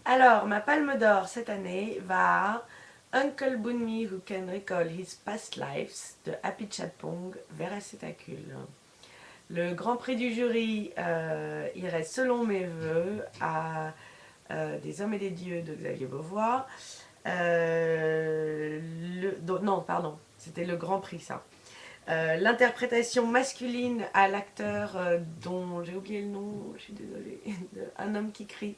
Alors, ma palme d'or cette année va à Uncle Bunmi Who Can Recall His Past Lives de Happy Chatpong, Veracetacul. Le grand prix du jury irait, selon mes voeux, à Des hommes et des dieux de Xavier Beauvois. Non, pardon, c'était le grand prix ça. L'interprétation masculine à l'acteur dont j'ai oublié le nom, je suis désolée, de Un homme qui crie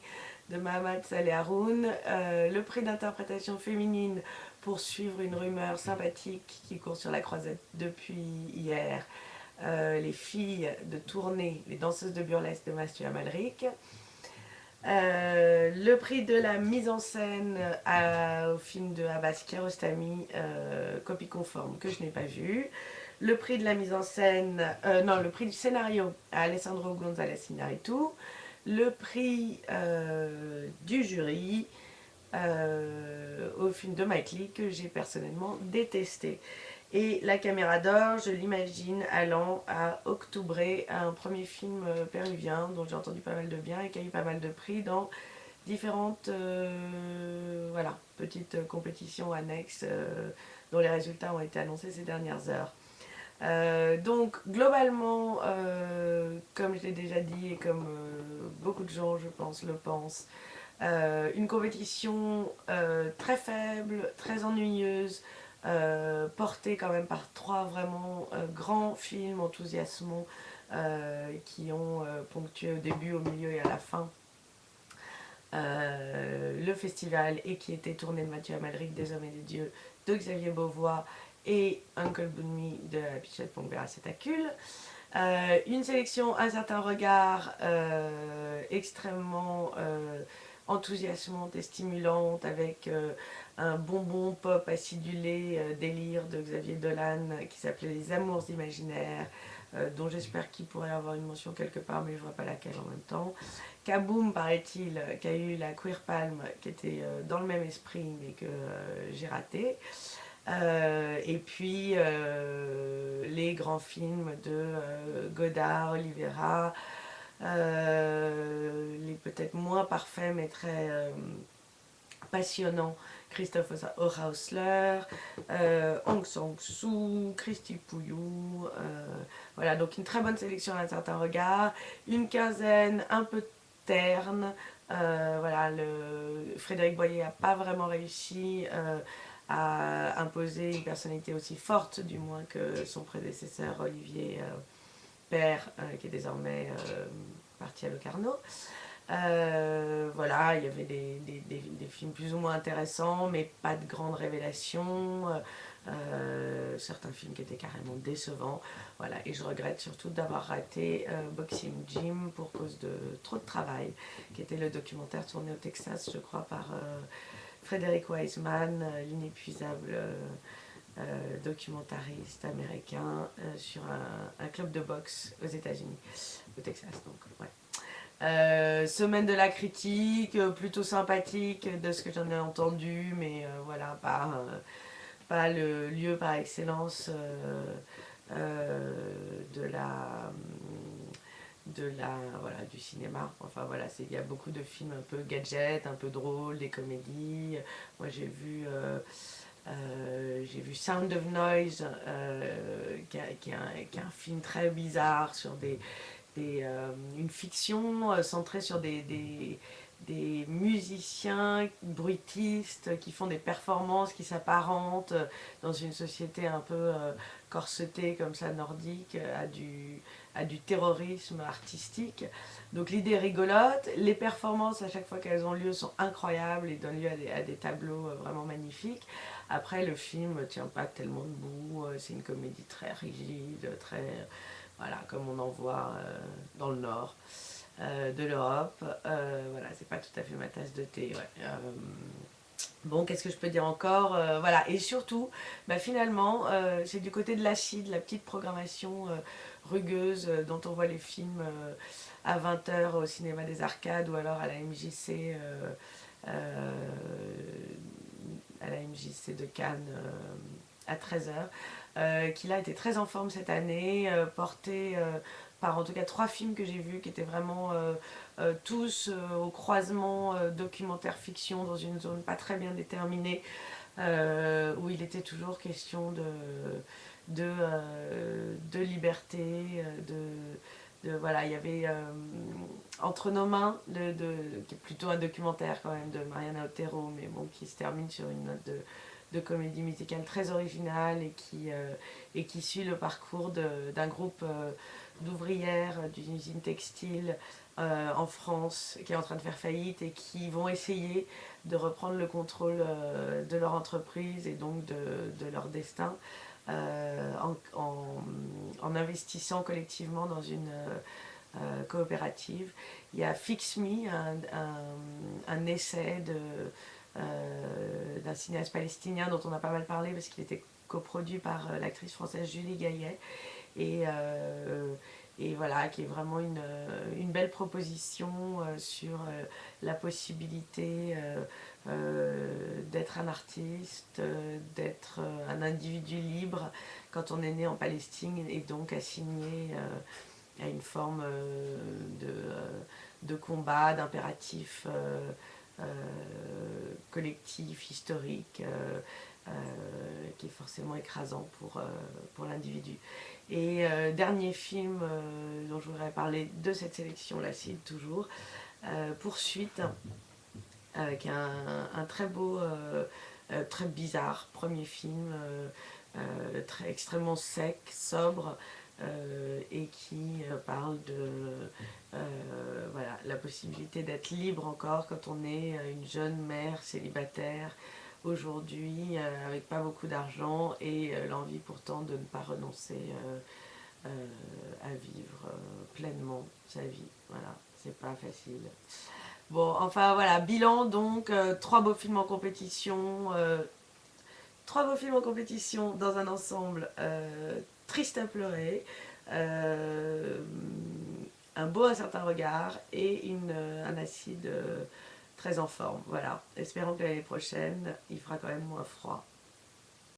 de Mohamed Saleh Haroun. Le prix d'interprétation féminine pour suivre une rumeur sympathique qui court sur la croisette depuis hier. Les filles de tournée, les danseuses de burlesque de Mathieu Amalric. Le prix de la mise en scène au film de Abbas Kiarostami, Copie conforme, que je n'ai pas vu. Le prix de la mise en scène, non, le prix du scénario à Alessandro González Iñárritu. Le prix du jury au film de Mike Leigh que j'ai personnellement détesté. Et la caméra d'or, je l'imagine allant à Octubre, un premier film péruvien dont j'ai entendu pas mal de bien et qui a eu pas mal de prix dans différentes voilà, petites compétitions annexes dont les résultats ont été annoncés ces dernières heures. Donc globalement, comme je l'ai déjà dit et comme beaucoup de gens je pense le pensent, une compétition très faible, très ennuyeuse, portée quand même par trois vraiment grands films enthousiasmants qui ont ponctué au début, au milieu et à la fin le festival et qui était tourné de Mathieu Amalric, Des hommes et des dieux, de Xavier Beauvois et Uncle Bunmi de Pichet Pongbera Setacul. Une sélection, un certain regard extrêmement enthousiasmante et stimulante avec un bonbon pop acidulé délire de Xavier Dolan qui s'appelait Les Amours imaginaires, dont j'espère qu'il pourrait avoir une mention quelque part, mais je ne vois pas laquelle en même temps. Kaboom, paraît-il, qui a eu la Queer Palm, qui était dans le même esprit, mais que j'ai raté. Et puis les grands films de Godard, Oliveira, les peut-être moins parfaits mais très passionnants, Christophe Ohausler, Aung San Suu, Christy Pouillou, voilà, donc une très bonne sélection à un certain regard, une quinzaine un peu terne, voilà, Frédéric Boyer n'a pas vraiment réussi à imposer une personnalité aussi forte, du moins que son prédécesseur Olivier Père, qui est désormais parti à Locarno. Voilà, il y avait des films plus ou moins intéressants, mais pas de grandes révélations. Certains films qui étaient carrément décevants. Voilà, et je regrette surtout d'avoir raté Boxing Gym pour cause de trop de travail, qui était le documentaire tourné au Texas, je crois, par Frédéric Wiseman, l'inépuisable documentariste américain sur un club de boxe aux États-Unis, au Texas. Donc, ouais. Semaine de la critique, plutôt sympathique de ce que j'en ai entendu, mais voilà, pas le lieu par excellence de voilà, du cinéma. Enfin voilà, il y a beaucoup de films un peu gadgets, un peu drôles, des comédies. Moi j'ai vu Sound of Noise, qui est un film très bizarre sur une fiction centrée sur des musiciens bruitistes qui font des performances qui s'apparentent dans une société un peu corsetée comme ça, nordique, à du terrorisme artistique. Donc l'idée est rigolote, les performances à chaque fois qu'elles ont lieu sont incroyables et donnent lieu à des tableaux vraiment magnifiques. Après le film ne tient pas tellement debout, c'est une comédie très rigide, très voilà, comme on en voit dans le nord de l'Europe. Voilà, c'est pas tout à fait ma tasse de thé. Ouais. Bon, qu'est-ce que je peux dire encore voilà, et surtout, bah, finalement, c'est du côté de l'acide, la petite programmation rugueuse dont on voit les films à 20 h au cinéma des Arcades ou alors euh, à la MJC de Cannes à 13 h qui là était très en forme cette année, porté par en tout cas trois films que j'ai vus qui étaient vraiment tous au croisement documentaire-fiction dans une zone pas très bien déterminée, où il était toujours question de liberté, voilà, il y avait Entre nos mains, qui est plutôt un documentaire quand même de Mariana Otero, mais bon, qui se termine sur une note de comédie musicale très originale et qui suit le parcours d'un groupe d'ouvrières d'une usine textile en France qui est en train de faire faillite et qui vont essayer de reprendre le contrôle de leur entreprise et donc de leur destin en investissant collectivement dans une coopérative. Il y a Fix Me, un essai d'un cinéaste palestinien dont on a pas mal parlé parce qu'il était coproduit par l'actrice française Julie Gaillet et voilà, qui est vraiment une belle proposition sur la possibilité d'être un artiste, d'être un individu libre quand on est né en Palestine et donc assigné à une forme de combat, d'impératif collectif, historique, qui est forcément écrasant pour l'individu. Et dernier film dont je voudrais parler de cette sélection-là, c'est toujours Poursuite, avec un très beau, très bizarre premier film, très extrêmement sec, sobre, et qui parle de voilà, la possibilité d'être libre encore quand on est une jeune mère célibataire aujourd'hui avec pas beaucoup d'argent et l'envie pourtant de ne pas renoncer à vivre pleinement sa vie. Voilà, c'est pas facile. Bon, enfin voilà, bilan donc, trois beaux films en compétition dans un ensemble triste à pleurer, euh, un beau à certains regards et un acide très en forme. Voilà, espérons que l'année prochaine, il fera quand même moins froid.